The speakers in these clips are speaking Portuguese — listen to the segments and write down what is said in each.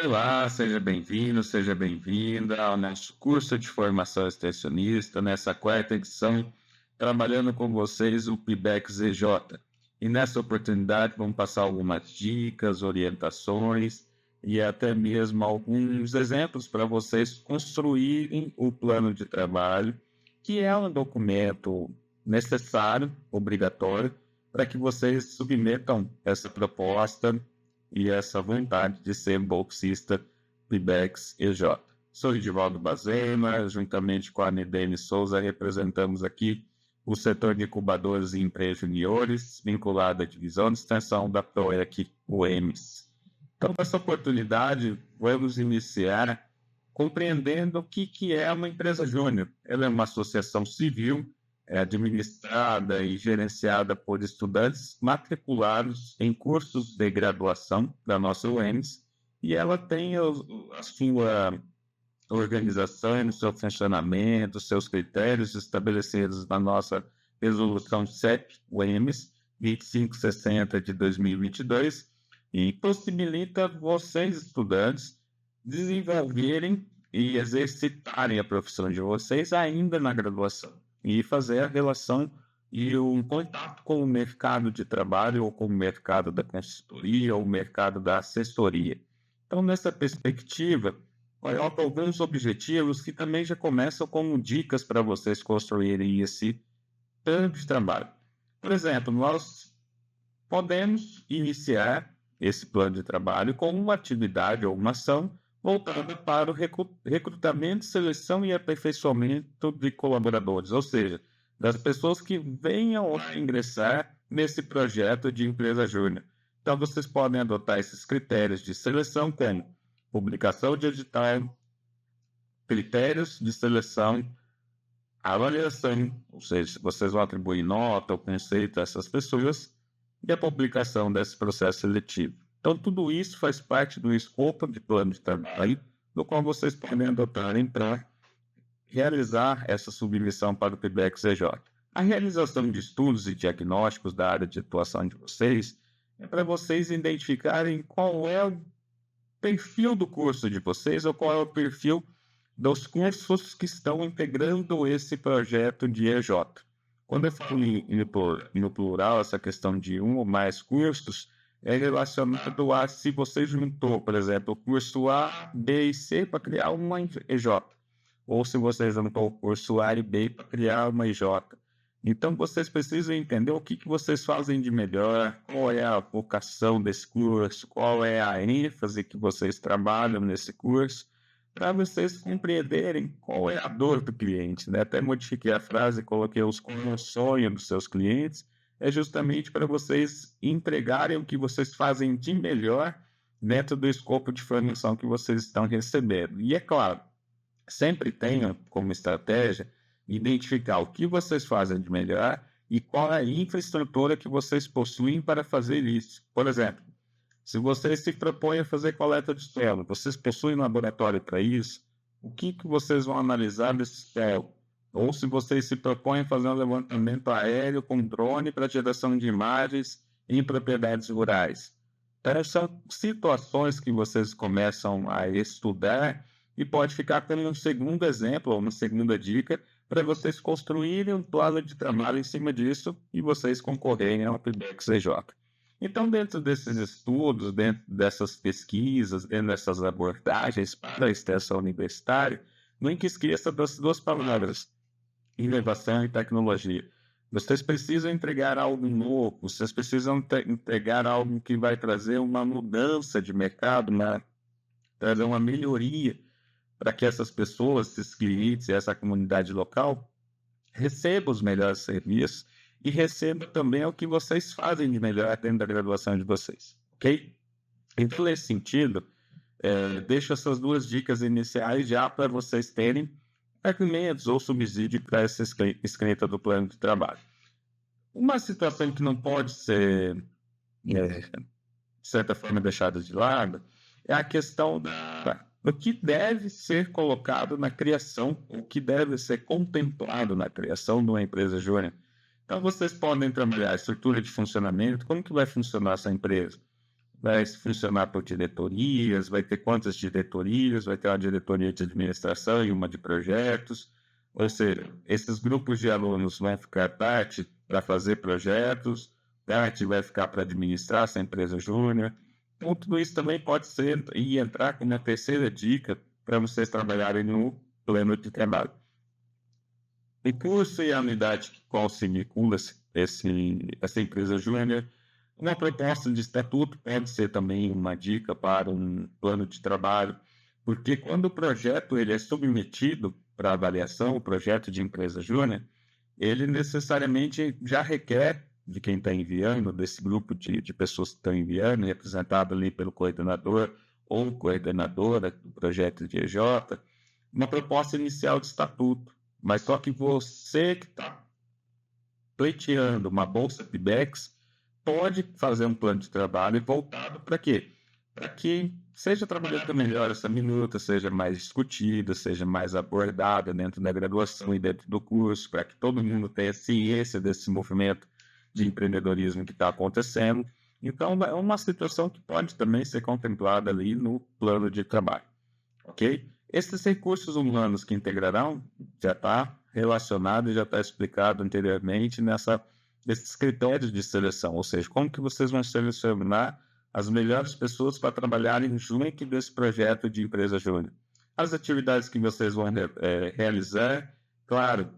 Olá, seja bem-vindo, seja bem-vinda ao nosso curso de formação extensionista, nessa quarta edição, trabalhando com vocês o PIBEX EJ. E nessa oportunidade vamos passar algumas dicas, orientações e até mesmo alguns exemplos para vocês construírem o plano de trabalho, que é um documento necessário, obrigatório, para que vocês submetam essa proposta e essa vontade de ser bolsista PIBEX EJ. Sou Edivaldo Bazema, juntamente com a Nidene Souza, representamos aqui o setor de incubadores e empresas juniores, vinculado à divisão de extensão da PROEC UEMS. Então, nessa oportunidade, vamos iniciar compreendendo o que é uma empresa júnior. Ela é uma associação civil administrada e gerenciada por estudantes matriculados em cursos de graduação da nossa UEMS, e ela tem a sua organização, o seu funcionamento, seus critérios estabelecidos na nossa Resolução 7 UEMS 2560 de 2022, e possibilita vocês, estudantes, desenvolverem e exercitarem a profissão de vocês ainda na graduação e fazer a relação e um contato com o mercado de trabalho ou com o mercado da consultoria ou o mercado da assessoria. Então, nessa perspectiva, coloco alguns objetivos que também já começam como dicas para vocês construírem esse plano de trabalho. Por exemplo, nós podemos iniciar esse plano de trabalho com uma atividade ou uma ação voltada para o recrutamento, seleção e aperfeiçoamento de colaboradores, ou seja, das pessoas que venham a ingressar nesse projeto de empresa júnior. Então, vocês podem adotar esses critérios de seleção como publicação de edital, critérios de seleção, avaliação, ou seja, vocês vão atribuir nota ou conceito a essas pessoas, e a publicação desse processo seletivo. Então, tudo isso faz parte do escopo de plano de trabalho, no qual vocês podem adotar para realizar essa submissão para o PIBEX-EJ. A realização de estudos e diagnósticos da área de atuação de vocês é para vocês identificarem qual é o perfil do curso de vocês ou qual é o perfil dos cursos que estão integrando esse projeto de EJ. Quando eu falo no plural, essa questão de um ou mais cursos é relacionado a se você juntou, por exemplo, o curso A, B e C para criar uma EJ, ou se você juntou o curso A e B para criar uma EJ. Então, vocês precisam entender o que vocês fazem de melhor, qual é a vocação desse curso, qual é a ênfase que vocês trabalham nesse curso, para vocês compreenderem qual é a dor do cliente, né? Até modifiquei a frase e coloquei como o sonho dos seus clientes, é justamente para vocês entregarem o que vocês fazem de melhor dentro do escopo de formação que vocês estão recebendo. E é claro, sempre tenham como estratégia identificar o que vocês fazem de melhor e qual é a infraestrutura que vocês possuem para fazer isso. Por exemplo, se vocês se propõem a fazer coleta de solo, vocês possuem um laboratório para isso? O que vocês vão analisar desse solo? Ou se vocês se propõem a fazer um levantamento aéreo com drone para geração de imagens em propriedades rurais? Então, são situações que vocês começam a estudar e pode ficar como um segundo exemplo ou uma segunda dica para vocês construírem um plano de trabalho em cima disso e vocês concorrerem ao PIBEX-EJ. Então, dentro desses estudos, dentro dessas pesquisas, dentro dessas abordagens para a extensão universitária, nunca esqueça das duas palavras, inovação e tecnologia. Vocês precisam entregar algo novo, vocês precisam entregar algo que vai trazer uma mudança de mercado, trazer uma melhoria para que essas pessoas, esses clientes e essa comunidade local recebam os melhores serviços e receba também o que vocês fazem de melhor dentro da graduação de vocês, ok? Então, nesse sentido, deixo essas duas dicas iniciais já para vocês terem argumentos ou subsídio para essa escrita do plano de trabalho. Uma situação que não pode ser, de certa forma, deixada de lado é a questão do que deve ser colocado na criação, o que deve ser contemplado na criação de uma empresa júnior. Então, vocês podem trabalhar a estrutura de funcionamento, como que vai funcionar essa empresa? vai funcionar por diretorias, vai ter quantas diretorias, vai ter uma diretoria de administração e uma de projetos. Ou seja, esses grupos de alunos vão ficar parte para fazer projetos, parte vai ficar para administrar essa empresa júnior. Então, tudo isso também pode ser e entrar como a terceira dica para vocês trabalharem no plano de trabalho. O curso e a unidade que qual se vincula essa empresa júnior, uma proposta de estatuto pode ser também uma dica para um plano de trabalho, porque quando o projeto ele é submetido para avaliação, o projeto de empresa júnior, ele necessariamente já requer de quem está enviando, desse grupo de pessoas que estão enviando, representado ali pelo coordenador ou coordenadora do projeto de EJ, uma proposta inicial de estatuto. Mas só que você que está pleiteando uma bolsa PIBEX pode fazer um plano de trabalho voltado para quê? Para que seja trabalhada melhor essa minuta, seja mais discutida, seja mais abordada dentro da graduação e dentro do curso, para que todo mundo tenha ciência desse movimento de empreendedorismo que está acontecendo. Então, é uma situação que pode também ser contemplada ali no plano de trabalho, ok? Esses recursos humanos que integrarão já está relacionado e já está explicado anteriormente nesses critérios de seleção, ou seja, como que vocês vão selecionar as melhores pessoas para trabalharem junto desse projeto de empresa júnior. As atividades que vocês vão realizar, claro,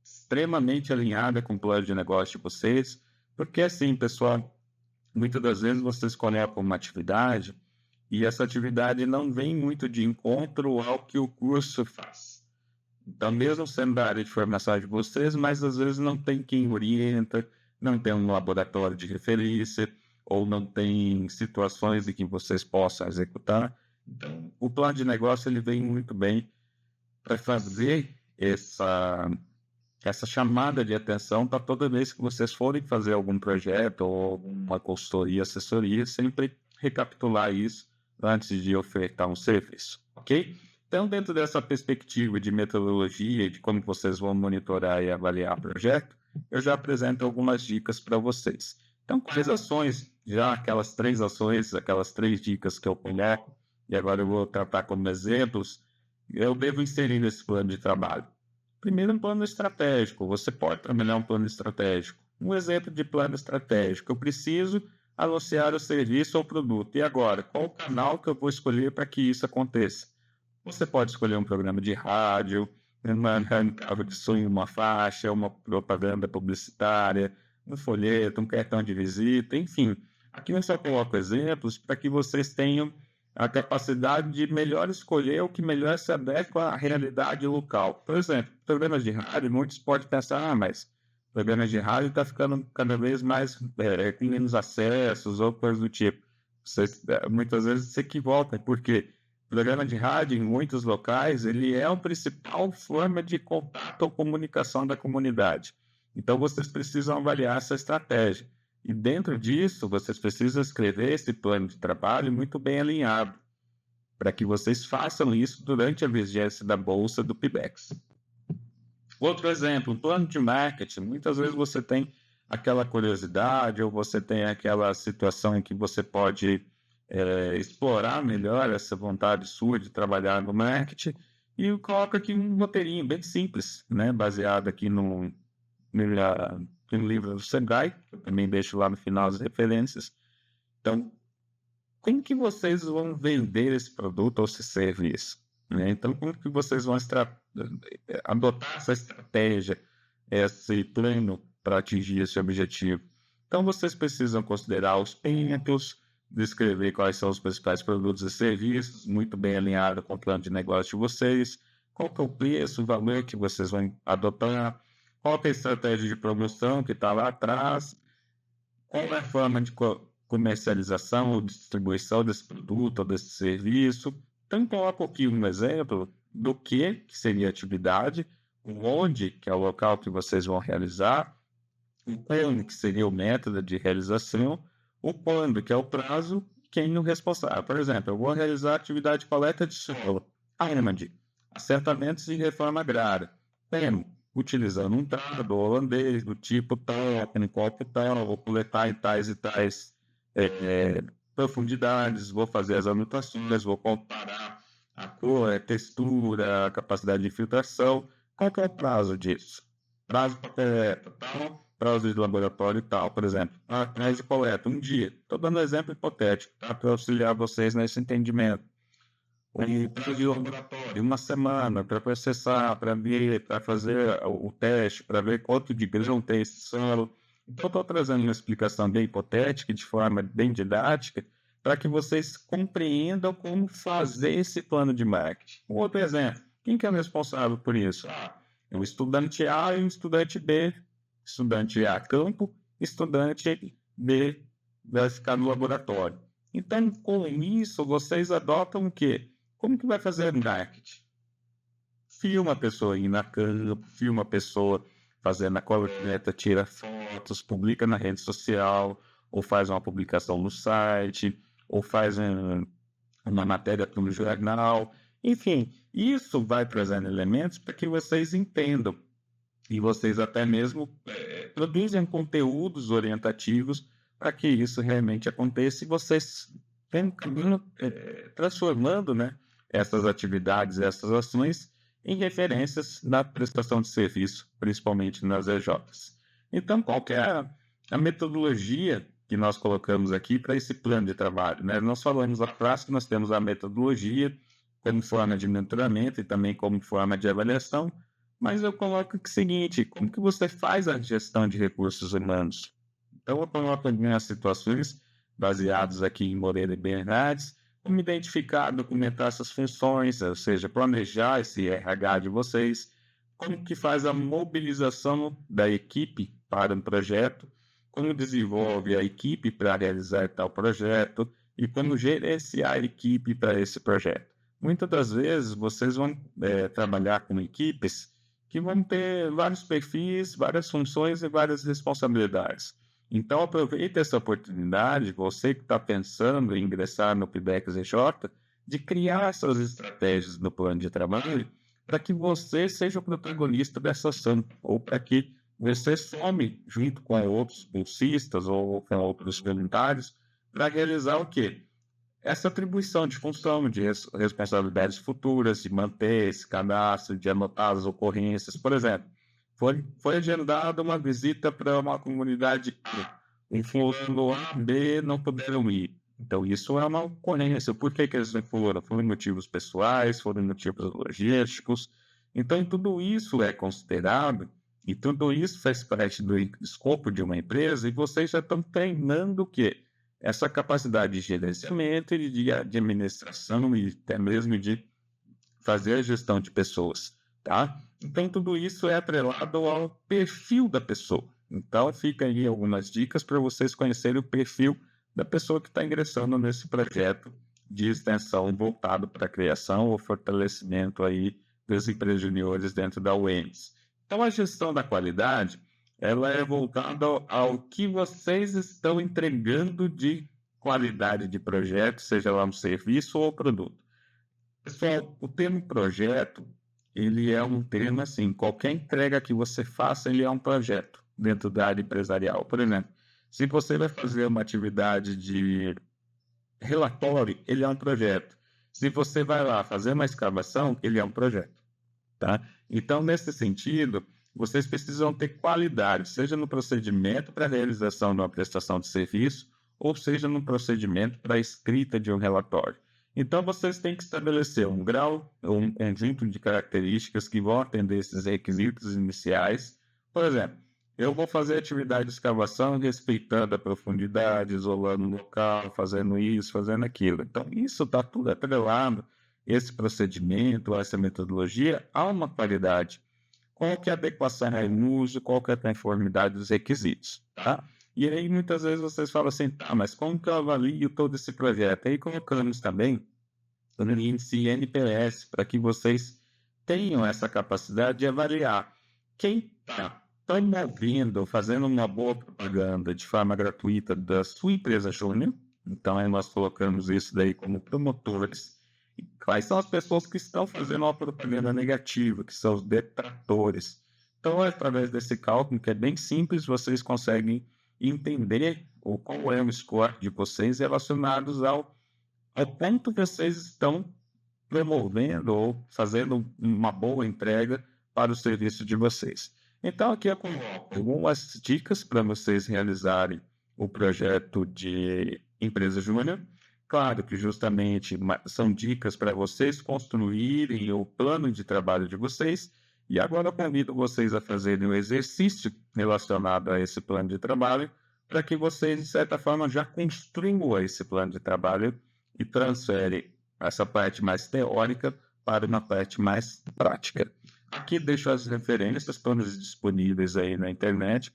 extremamente alinhada com o plano de negócio de vocês, porque assim, pessoal, muitas das vezes vocês conectam uma atividade e essa atividade não vem muito de encontro ao que o curso faz. Então, mesmo sendo da área de formação de vocês, mas às vezes não tem quem orienta, não tem um laboratório de referência, ou não tem situações em que vocês possam executar. Então, o plano de negócio ele vem muito bem para fazer essa chamada de atenção para toda vez que vocês forem fazer algum projeto ou alguma consultoria, assessoria, sempre recapitular isso antes de ofertar um serviço, ok? Então, dentro dessa perspectiva de metodologia e de como vocês vão monitorar e avaliar o projeto, eu já apresento algumas dicas para vocês. Então, quais ações, já aquelas 3 ações, aquelas 3 dicas que eu coloco, e agora eu vou tratar como exemplos, eu devo inserir nesse plano de trabalho. Primeiro, um plano estratégico. Você pode trabalhar um plano estratégico. Um exemplo de plano estratégico. Eu preciso anunciar o serviço ou produto. E agora, qual o canal que eu vou escolher para que isso aconteça? Você pode escolher um programa de rádio, um carro de som, uma faixa, uma propaganda publicitária, um folheto, um cartão de visita, enfim. Aqui eu só coloco exemplos para que vocês tenham a capacidade de melhor escolher o que melhor se adequa à realidade local. Por exemplo, programas de rádio, muitos podem pensar, mas programas de rádio está ficando cada vez mais com menos acessos ou coisas do tipo. Vocês, muitas vezes se equivocam, porque o programa de rádio, em muitos locais, ele é a principal forma de contato ou comunicação da comunidade. Então, vocês precisam avaliar essa estratégia. E dentro disso, vocês precisam escrever esse plano de trabalho muito bem alinhado, para que vocês façam isso durante a vigência da bolsa do PIBEX. Outro exemplo, um plano de marketing. Muitas vezes você tem aquela curiosidade ou você tem aquela situação em que você pode explorar melhor essa vontade sua de trabalhar no marketing e eu coloco aqui um roteirinho bem simples, né, baseado aqui no livro do Sebrae, que eu também deixo lá no final as referências. Então, como que vocês vão vender esse produto ou esse serviço? Né? Então, como que vocês vão adotar essa estratégia, esse plano para atingir esse objetivo? Então, vocês precisam considerar os pontos, descrever quais são os principais produtos e serviços, muito bem alinhado com o plano de negócio de vocês, qual que é o preço, o valor que vocês vão adotar, qual que é a estratégia de promoção que está lá atrás, qual é a forma de comercialização ou distribuição desse produto ou desse serviço. Então, coloco aqui um exemplo do que seria a atividade, o onde, que é o local que vocês vão realizar, o como, que seria o método de realização, o quando, que é o prazo, quem é o responsável. Por exemplo, eu vou realizar a atividade de coleta de solo, ARMAD, assentamentos e reforma agrária. Utilizando um trado holandês do tipo tal, em copo tal, vou coletar em tais e tais profundidades, vou fazer as anotações, vou comparar a cor, a textura, a capacidade de filtração. Qual que é o prazo disso? Prazo para coleta, tal, prazo de laboratório tal, por exemplo. Prazo de coleta, um dia. Estou dando exemplo hipotético, tá? Para auxiliar vocês nesse entendimento. O prazo de laboratório, uma semana para processar, para ver, para fazer o teste, para ver quanto de grão tem esse solo. Então, estou trazendo uma explicação bem hipotética, de forma bem didática, para que vocês compreendam como fazer esse plano de marketing. Um outro exemplo, quem que é o responsável por isso? É o estudante A e o estudante B. Estudante A, campo, estudante B, vai ficar no laboratório. Então, com isso, vocês adotam o quê? Como que vai fazer marketing? Filma a pessoa indo na campo, filma a pessoa fazendo a coleta, tira fotos, publica na rede social, ou faz uma publicação no site, ou faz uma matéria para um jornal. Enfim, isso vai trazendo elementos para que vocês entendam. E vocês até mesmo produzem conteúdos orientativos para que isso realmente aconteça e vocês vêm transformando, né, essas atividades, essas ações em referências na prestação de serviço, principalmente nas EJs. Então, qual que é a metodologia que nós colocamos aqui para esse plano de trabalho? Né? Nós falamos a prática, nós temos a metodologia como forma de mentoramento e também como forma de avaliação, mas eu coloco o seguinte, como que você faz a gestão de recursos humanos? Então, eu coloco algumas situações baseadas aqui em Moreira e Bernardes, como identificar, documentar essas funções, ou seja, planejar esse RH de vocês, como que faz a mobilização da equipe para um projeto, como desenvolve a equipe para realizar tal projeto e como gerenciar a equipe para esse projeto. Muitas das vezes vocês vão trabalhar com equipes que vão ter vários perfis, várias funções e várias responsabilidades. Então, aproveite essa oportunidade, você que está pensando em ingressar no PIBEX EJ, de criar suas estratégias no plano de trabalho para que você seja o protagonista dessa ação, ou para que você some junto com outros bolsistas ou com outros voluntários para realizar o quê? Essa atribuição de função, de responsabilidades futuras, de manter esse cadastro, de anotar as ocorrências. Por exemplo, foi agendada uma visita para uma comunidade A, em fulano A, B não puderam ir. Então, isso é uma ocorrência. Por que eles não foram? Foram motivos pessoais, foram motivos logísticos. Então, tudo isso é considerado e tudo isso faz parte do escopo de uma empresa e vocês já estão treinando o quê? Essa capacidade de gerenciamento e de administração e até mesmo de fazer a gestão de pessoas, tá? Então, tudo isso é atrelado ao perfil da pessoa. Então, fica aí algumas dicas para vocês conhecerem o perfil da pessoa que está ingressando nesse projeto de extensão voltado para a criação ou fortalecimento aí das empresas juniores dentro da UEMS. Então, a gestão da qualidade, ela é voltada ao que vocês estão entregando de qualidade de projeto, seja lá um serviço ou produto. Pessoal, o termo projeto, ele é um termo assim, qualquer entrega que você faça, ele é um projeto dentro da área empresarial. Por exemplo, se você vai fazer uma atividade de relatório, ele é um projeto. Se você vai lá fazer uma escavação, ele é um projeto, tá? Então, nesse sentido, vocês precisam ter qualidade, seja no procedimento para a realização de uma prestação de serviço, ou seja no procedimento para a escrita de um relatório. Então, vocês têm que estabelecer um grau ou um conjunto de características que vão atender esses requisitos iniciais. Por exemplo, eu vou fazer atividade de escavação respeitando a profundidade, isolando o local, fazendo isso, fazendo aquilo. Então, isso está tudo atrelado, esse procedimento, essa metodologia, a uma qualidade. Qual que é a adequação ao uso, qual que é a conformidade dos requisitos, tá? E aí, muitas vezes, vocês falam assim, tá, mas como que eu avalio todo esse projeto? Aí colocamos também o índice NPS, para que vocês tenham essa capacidade de avaliar quem está promovendo, fazendo uma boa propaganda de forma gratuita da sua empresa júnior. Então, aí nós colocamos isso daí como promotores. E quais são as pessoas que estão fazendo uma propaganda negativa, que são os detratores. Então, através desse cálculo, que é bem simples, vocês conseguem entender ou qual é o score de vocês relacionados ao quanto vocês estão promovendo ou fazendo uma boa entrega para o serviço de vocês. Então, aqui eu coloco algumas dicas para vocês realizarem o projeto de empresa júnior. Claro que justamente são dicas para vocês construírem o plano de trabalho de vocês. E agora eu convido vocês a fazerem um exercício relacionado a esse plano de trabalho, para que vocês, de certa forma, já construam esse plano de trabalho e transferem essa parte mais teórica para uma parte mais prática. Aqui deixo as referências todas disponíveis aí na internet.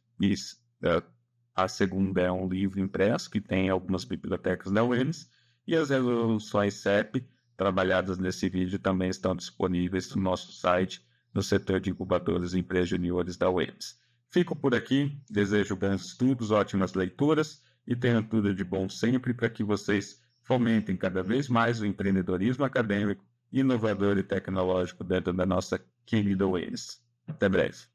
A segunda é um livro impresso que tem algumas bibliotecas da UEMS, e as resoluções CEP trabalhadas nesse vídeo também estão disponíveis no nosso site, no setor de incubadores e empresas juniores da UEMS. Fico por aqui, desejo bons estudos, ótimas leituras e tenham tudo de bom sempre para que vocês fomentem cada vez mais o empreendedorismo acadêmico, inovador e tecnológico dentro da nossa querida UEMS. Até breve.